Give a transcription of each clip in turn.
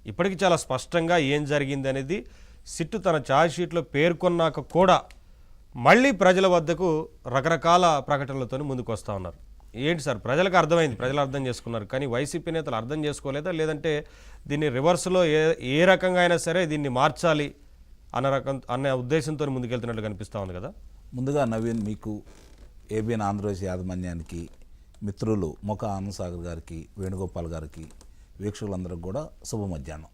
ఇప్పటికీ చాలా స్పష్టంగా ఏం జరిగింది అనేది సిట్టు తన ఛార్జ్ షీట్లో పేర్కొన్నాక కూడా మళ్ళీ ప్రజల వద్దకు రకరకాల ప్రకటనలతో ముందుకు వస్తూ ఉన్నారు. ఏంటి సార్, ప్రజలకు అర్థమైంది, ప్రజలు అర్థం చేసుకున్నారు, కానీ వైసీపీ నేతలు అర్థం చేసుకోలేదా, లేదంటే దీన్ని రివర్స్లో ఏ రకంగా అయినా సరే దీన్ని మార్చాలి అన్న ఉద్దేశంతో ముందుకెళ్తున్నట్లు కనిపిస్తూ ఉంది కదా? ముందుగా నవీన్, మీకు ఏబిఎన్ ఆంధ్రప్రదేశ్ యాజమాన్యానికి, మిత్రులు మొక ఆనందసాగర్ గారికి, వేణుగోపాల్ గారికి, వీక్షకులందరికీ కూడా శుభ మధ్యాహ్నం.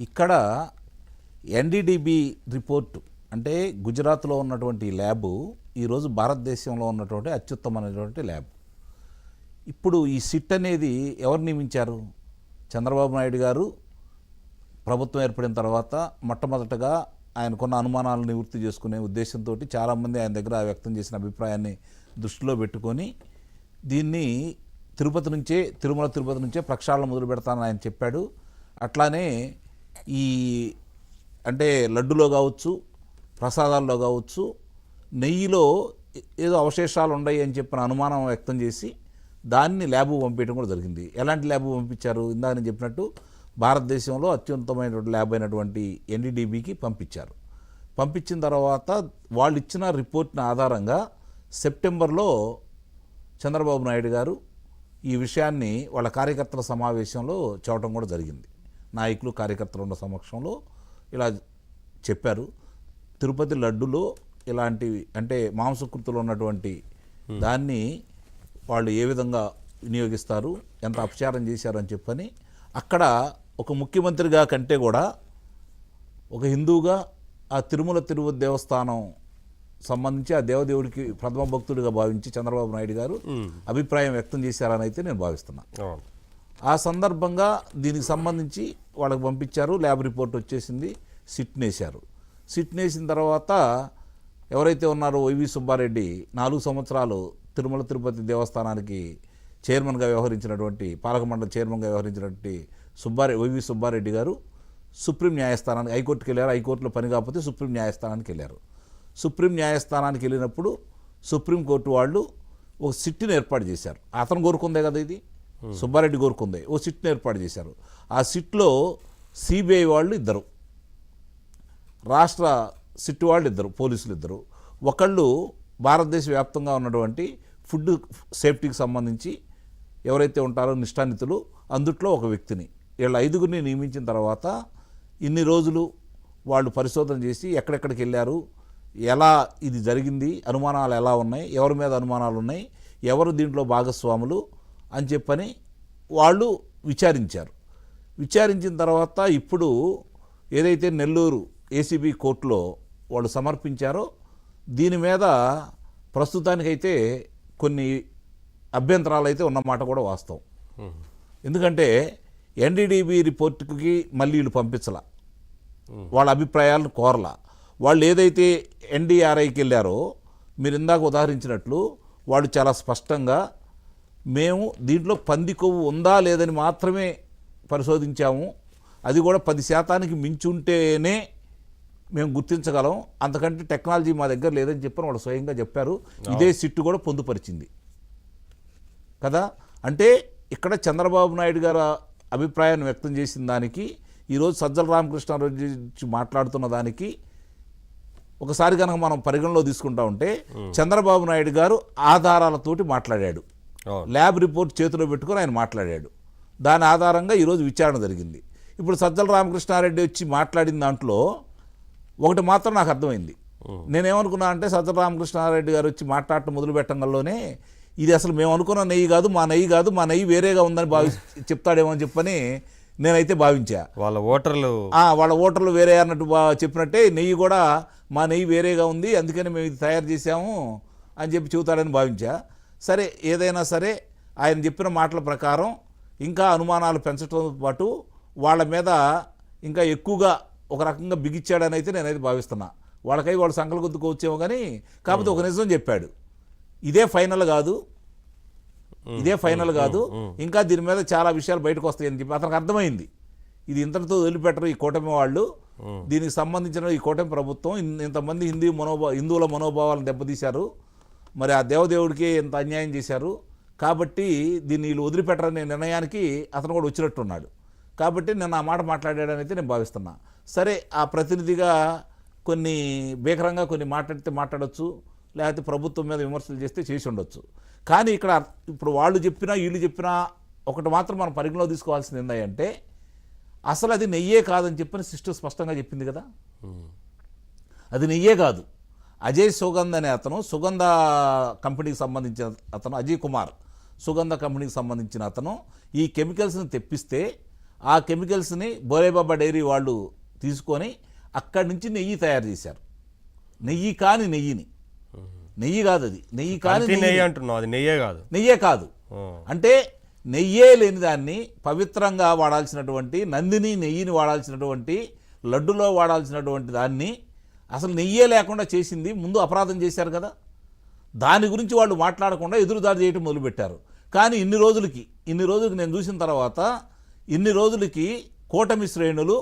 ఇక్కడ ఎన్డీడీబీ రిపోర్టు అంటే గుజరాత్లో ఉన్నటువంటి ల్యాబు ఈరోజు భారతదేశంలో ఉన్నటువంటి అత్యుత్తమైనటువంటి ల్యాబ్. ఇప్పుడు ఈ సిట్ అనేది ఎవరు నియమించారు? చంద్రబాబు నాయుడు గారు ప్రభుత్వం ఏర్పడిన తర్వాత మొట్టమొదటగా ఆయనకున్న అనుమానాలను నివృత్తి చేసుకునే ఉద్దేశంతో చాలామంది ఆయన దగ్గర వ్యక్తం చేసిన అభిప్రాయాన్ని దృష్టిలో పెట్టుకొని దీన్ని తిరుమల తిరుపతి నుంచే ప్రక్షాళన మొదలు పెడతానని ఆయన చెప్పాడు. అట్లానే ఈ అంటే లడ్డులో కావచ్చు, ప్రసాదాల్లో కావచ్చు, నెయ్యిలో ఏదో అవశేషాలు ఉన్నాయి అని చెప్పిన అనుమానం వ్యక్తం చేసి దాన్ని ల్యాబు పంపించడం కూడా జరిగింది. ఎలాంటి ల్యాబు పంపించారు? ఇందాక నేను చెప్పినట్టు భారతదేశంలో అత్యుత్తమైనటువంటి ల్యాబ్ అయినటువంటి ఎన్డీడీబీకి పంపించారు. పంపించిన తర్వాత వాళ్ళు ఇచ్చిన రిపోర్ట్ని ఆధారంగా సెప్టెంబర్లో చంద్రబాబు నాయుడు గారు ఈ విషయాన్ని వాళ్ళ కార్యకర్తల సమావేశంలో చెప్పడం కూడా జరిగింది. నాయకులు కార్యకర్తలు ఉన్న సమక్షంలో ఇలా చెప్పారు. తిరుపతి లడ్డులో ఇలాంటివి అంటే మాంసకృతులు ఉన్నటువంటి దాన్ని వాళ్ళు ఏ విధంగా వినియోగిస్తారు, ఎంత అపచారం చేశారు అని చెప్పని అక్కడ ఒక ముఖ్యమంత్రిగా కంటే కూడా ఒక హిందువుగా ఆ తిరుపతి దేవస్థానం సంబంధించి ఆ దేవదేవుడికి ప్రథమ భక్తుడిగా భావించి చంద్రబాబు నాయుడు గారు అభిప్రాయం వ్యక్తం చేశారని అయితే నేను భావిస్తున్నాను. ఆ సందర్భంగా దీనికి సంబంధించి వాళ్ళకి పంపించారు. ల్యాబ్ రిపోర్ట్ వచ్చేసింది. సిట్నేశారు. సిట్నేసిన తర్వాత ఎవరైతే ఉన్నారో వైవి సుబ్బారెడ్డి 4 సంవత్సరాలు తిరుమల తిరుపతి దేవస్థానానికి చైర్మన్గా వ్యవహరించినటువంటి, పాలక మండలి చైర్మన్గా వ్యవహరించినటువంటి వైవి సుబ్బారెడ్డి గారు సుప్రీం న్యాయస్థానానికి, హైకోర్టుకి వెళ్ళారు. హైకోర్టులో పని కాకపోతే సుప్రీం న్యాయస్థానానికి వెళ్ళారు. సుప్రీం న్యాయస్థానానికి వెళ్ళినప్పుడు సుప్రీంకోర్టు వాళ్ళు ఒక సిట్ని ఏర్పాటు చేశారు. అతను కోరుకుందే కదా, ఇది సుబ్బారెడ్డి కోరుకుందే. ఓ సిట్ని ఏర్పాటు చేశారు. ఆ సిట్లో సిబిఐ వాళ్ళు 2, రాష్ట్ర సిట్ వాళ్ళు 2, పోలీసులు 2. ఒకళ్ళు భారతదేశ వ్యాప్తంగా ఉన్నటువంటి ఫుడ్ సేఫ్టీకి సంబంధించి ఎవరైతే ఉంటారో నిష్ఠానితులు, అందుట్లో ఒక వ్యక్తిని, వీళ్ళ 5గురిని నియమించిన తర్వాత ఇన్ని రోజులు వాళ్ళు పరిశోధన చేసి ఎక్కడెక్కడికి వెళ్ళారు, ఎలా ఇది జరిగింది, అనుమానాలు ఎలా ఉన్నాయి, ఎవరి మీద అనుమానాలు ఉన్నాయి, ఎవరు దీంట్లో భాగస్వాములు అని చెప్పని వాళ్ళు విచారించారు. విచారించిన తర్వాత ఇప్పుడు ఏదైతే నెల్లూరు ఏసీబీ కోర్టులో వాళ్ళు సమర్పించారో దీని మీద ప్రస్తుతానికైతే కొన్ని అభ్యంతరాలు అయితే ఉన్నమాట కూడా వాస్తవం. ఎందుకంటే ఎన్డీడీబీ రిపోర్టుకి మళ్ళీ వీళ్ళు పంపించలా, వాళ్ళ అభిప్రాయాలను కోరలా. వాళ్ళు ఏదైతే ఎన్డీఆర్ఐకి వెళ్ళారో మీరు ఇందాక ఉదాహరించినట్లు వాళ్ళు చాలా స్పష్టంగా మేము దీంట్లో పంది కొవ్వు ఉందా లేదని మాత్రమే పరిశోధించాము, అది కూడా 10% మించుంటేనే మేము గుర్తించగలం, అంతకంటే టెక్నాలజీ మా దగ్గర లేదని చెప్పని వాళ్ళు స్వయంగా చెప్పారు. ఇదే సిట్టు కూడా పొందుపరిచింది కదా. అంటే ఇక్కడ చంద్రబాబు నాయుడు గారు అభిప్రాయాన్ని వ్యక్తం చేసిన దానికి, ఈరోజు సజ్జల రామకృష్ణారెడ్డి మాట్లాడుతున్న దానికి ఒకసారి కనుక మనం పరిగణలో తీసుకుంటా ఉంటే చంద్రబాబు నాయుడు గారు ఆధారాలతోటి మాట్లాడాడు. ల్యాబ్ రిపోర్ట్ చేతిలో పెట్టుకొని ఆయన మాట్లాడాడు. దాని ఆధారంగా ఈరోజు విచారణ జరిగింది. ఇప్పుడు సజ్జల రామకృష్ణారెడ్డి వచ్చి మాట్లాడిన దాంట్లో ఒకటి మాత్రం నాకు అర్థమైంది. నేనేమనుకున్నా అంటే సజ్జల రామకృష్ణారెడ్డి గారు వచ్చి మాట్లాడటం మొదలు పెట్టడంలోనే ఇది అసలు మేము అనుకున్న నెయ్యి కాదు, మా నెయ్యి వేరేగా ఉందని చెప్తాడేమో అని చెప్పని నేనైతే భావించా. వాళ్ళ ఓటర్లు వేరే అన్నట్టు చెప్పినట్టే నెయ్యి కూడా మా నెయ్యి వేరేగా ఉంది, అందుకని మేము ఇది తయారు చేసాము అని చెప్పి చెబుతాడని భావించా. సరే, ఏదైనా సరే ఆయన చెప్పిన మాటల ప్రకారం ఇంకా అనుమానాలు పెంచడంతో పాటు వాళ్ళ మీద ఇంకా ఎక్కువగా ఒక రకంగా బిగిచ్చాడని అయితే నేనైతే భావిస్తున్నా. వాళ్ళు సంకల గుద్దుకోవచ్చేమో కానీ, కాకపోతే ఒక నిజం చెప్పాడు, ఇదే ఫైనల్ కాదు, ఇంకా దీని మీద చాలా విషయాలు బయటకు వస్తాయని చెప్పి అతనికి అర్థమైంది. ఇది ఇంతటితో వదిలిపెట్టరు ఈ కూటమి వాళ్ళు, దీనికి సంబంధించిన ఈ కూటమి ప్రభుత్వం ఇంతమంది హిందువుల మనోభావాలను దెబ్బతీశారు, మరి ఆ దేవదేవుడికి ఎంత అన్యాయం చేశారు, కాబట్టి దీన్ని వీళ్ళు వదిలిపెట్టరనే నిర్ణయానికి అతను కూడా వచ్చినట్టున్నాడు. కాబట్టి నేను ఆ మాట మాట్లాడాడని అయితే నేను భావిస్తున్నా. సరే, ఆ ప్రతినిధిగా కొన్ని భీకరంగా కొన్ని మాట్లాడొచ్చు, లేకపోతే ప్రభుత్వం మీద విమర్శలు చేస్తే చేసి ఉండొచ్చు. కానీ ఇక్కడ ఇప్పుడు వాళ్ళు చెప్పినా వీళ్ళు చెప్పినా ఒకటి మాత్రం మనం పరిగణలో తీసుకోవాల్సింది ఏంటంటే, అసలు అది నెయ్యే కాదని చెప్పిన సిస్టర్ స్పష్టంగా చెప్పింది కదా. అది నెయ్యే కాదు. అజయ్ సుగంధ్ అనే అతను, సుగంధ కంపెనీకి సంబంధించిన అతను, అజయ్ కుమార్ సుగంధ కంపెనీకి సంబంధించిన అతను ఈ కెమికల్స్ని తెప్పిస్తే ఆ కెమికల్స్ని బోరేబాబా డైరీ వాళ్ళు తీసుకొని అక్కడి నుంచి నెయ్యి తయారు చేశారు. నెయ్యి కాని నెయ్యిని, నెయ్యి కాదు అది, నెయ్యి కాని నెయ్యి అంటున్నావు, అది నెయ్యే కాదు. నెయ్యే కాదు అంటే నెయ్యే లేని దాన్ని పవిత్రంగా వాడాల్సినటువంటి, నందిని నెయ్యిని వాడాల్సినటువంటి, లడ్డులో వాడాల్సినటువంటి దాన్ని అసలు నెయ్యే లేకుండా చేసింది. ముందు అపరాధం చేశారు కదా. దాని గురించి వాళ్ళు మాట్లాడకుండా ఎదురుదాడి చేయటం మొదలుపెట్టారు. కానీ ఇన్ని రోజులకి నేను చూసిన తర్వాత ఇన్ని రోజులకి కూటమి శ్రేణులు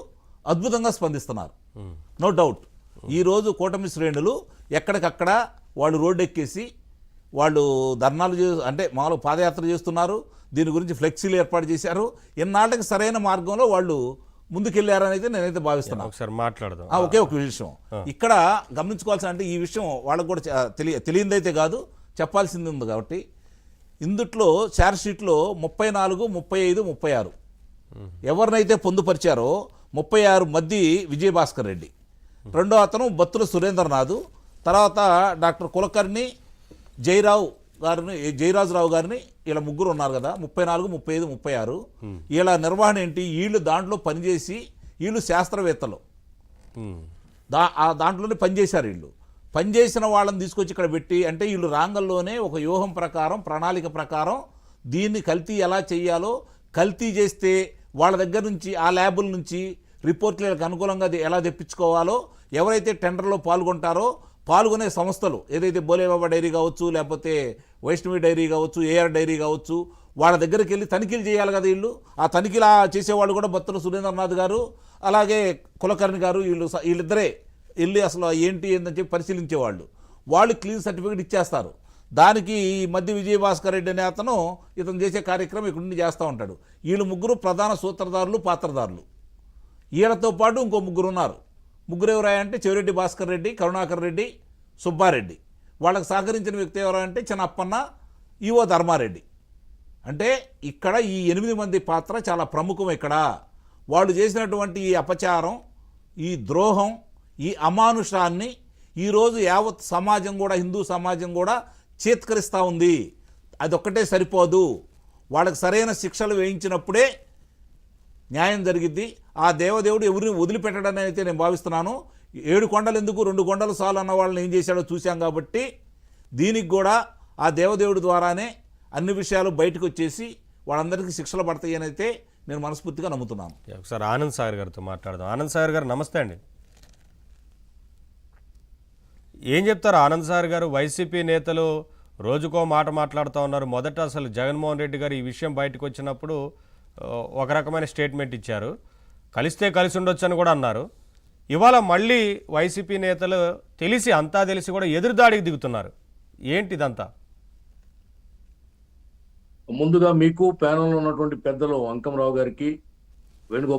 అద్భుతంగా స్పందిస్తున్నారు. No doubt. ఈరోజు కూటమి శ్రేణులు ఎక్కడికక్కడ వాళ్ళు రోడ్డు ఎక్కేసి వాళ్ళు ధర్నాలు అంటే మామూలు పాదయాత్ర చేస్తున్నారు. దీని గురించి ఫ్లెక్సీలు ఏర్పాటు చేశారు. ఇన్నాళ్ళకి సరైన మార్గంలో వాళ్ళు ముందుకెళ్లారని అయితే నేనైతే భావిస్తున్నాను. ఒకసారి మాట్లాడదాం. ఒకే ఒక విషయం ఇక్కడ గమనించుకోవాల్సిన, అంటే ఈ విషయం వాళ్ళకు కూడా తెలియందైతే కాదు, చెప్పాల్సింది ఉంది. కాబట్టి ఇందుట్లో ఛార్జ్ షీట్లో 34, 35, 36 ఎవరినైతే పొందుపరిచారో 36 మధ్య విజయభాస్కర్ రెడ్డి, రెండో అతను బత్తుల సురేంద్రనాథ్, తర్వాత డాక్టర్ కులకర్ణి, జయరాజురావు గారిని, ఇలా ముగ్గురు ఉన్నారు కదా. 34, 35, 36 వీళ్ళ నిర్వహణ ఏంటి? వీళ్ళు దాంట్లో పనిచేసి, వీళ్ళు శాస్త్రవేత్తలు, దాంట్లోనే పనిచేశారు. వీళ్ళు పనిచేసిన వాళ్ళని తీసుకొచ్చి ఇక్కడ పెట్టి, అంటే వీళ్ళు రాంగల్లోనే ఒక వ్యూహం ప్రకారం, ప్రణాళిక ప్రకారం దీన్ని కల్తీ ఎలా చేయాలో, కల్తీ చేస్తే వాళ్ళ దగ్గర నుంచి ఆ ల్యాబుల నుంచి రిపోర్ట్లకు అనుకూలంగా ఎలా తెప్పించుకోవాలో, ఎవరైతే టెండర్లో పాల్గొనే సంస్థలు ఏదైతే బోలేబాబా డైరీ కావచ్చు, లేకపోతే వైష్ణవి డైరీ కావచ్చు, ఏఆర్ డైరీ కావచ్చు, వాళ్ళ దగ్గరికి వెళ్ళి తనిఖీలు చేయాలి కదా వీళ్ళు. ఆ తనిఖీలు చేసేవాళ్ళు కూడా బత్తుల సురేంద్రనాథ్ గారు, అలాగే కులకర్ణి గారు, వీళ్ళిద్దరే వెళ్ళి అసలు ఏందని చెప్పి పరిశీలించేవాళ్ళు. వాళ్ళు క్లీన్ సర్టిఫికేట్ ఇచ్చేస్తారు. దానికి ఈ మధ్య విజయభాస్కర్ రెడ్డి అనే అతను ఇతను చేసే కార్యక్రమం ఇక్కడ నుండి చేస్తూ ఉంటాడు. వీళ్ళు ముగ్గురు ప్రధాన సూత్రధారులు, పాత్రధారులు. వీళ్ళతో పాటు ఇంకో ముగ్గురు ఉన్నారు. ముగ్గురు ఎవరాయంటే చెవిరెడ్డి భాస్కర్ రెడ్డి, కరుణాకర్ రెడ్డి, సుబ్బారెడ్డి. వాళ్ళకి సహకరించిన వ్యక్తి ఎవరంటే చిన్నప్పన్న, ఈవో ధర్మారెడ్డి. అంటే ఇక్కడ ఈ 8 మంది పాత్ర చాలా ప్రముఖం. ఇక్కడ వాళ్ళు చేసినటువంటి ఈ అపచారం, ఈ ద్రోహం, ఈ అమానుషాన్ని ఈరోజు యావత్ సమాజం కూడా, హిందూ సమాజం కూడా చేత్కరిస్తూ ఉంది. అదొక్కటే సరిపోదు. వాళ్ళకి సరైన శిక్షలు వేయించినప్పుడే న్యాయం జరిగిద్ది. ఆ దేవదేవుడు ఎవరిని వదిలిపెట్టడని అయితే నేను భావిస్తున్నాను. 7 కొండలు ఎందుకు, 2 కొండలు చాలు అన్న వాళ్ళని ఏం చేశాడో చూశాం. కాబట్టి దీనికి కూడా ఆ దేవదేవుడి ద్వారానే అన్ని విషయాలు బయటకు వచ్చేసి వాళ్ళందరికీ శిక్షలు పడతాయి అని అయితే నేను మనస్ఫూర్తిగా నమ్ముతున్నాను. ఒకసారి ఆనంద్ సాగర్ గారితో మాట్లాడదాం. ఆనంద్ సాగర్ గారు నమస్తే అండి. ఏం చెప్తారు ఆనంద్ సాగర్ గారు? వైసీపీ నేతలు రోజుకో మాట మాట్లాడుతూ ఉన్నారు. మొదట అసలు జగన్మోహన్ రెడ్డి గారు ఈ విషయం బయటకు వచ్చినప్పుడు ఒక రకమైన స్టేట్మెంట్ ఇచ్చారు, కలిస్తే కలిసి ఉండొచ్చు అని కూడా అన్నారు. ఇవాళ మళ్ళీ వైసీపీ నేతలు అంతా తెలిసి కూడా ఎదురుదాడికి దిగుతున్నారు. ఏంటి ఇదంతా? ముందుగా మీకు ప్యానెల్లో ఉన్నటువంటి పెద్దలు అంకంరావు గారికి, వేణుగోపాల్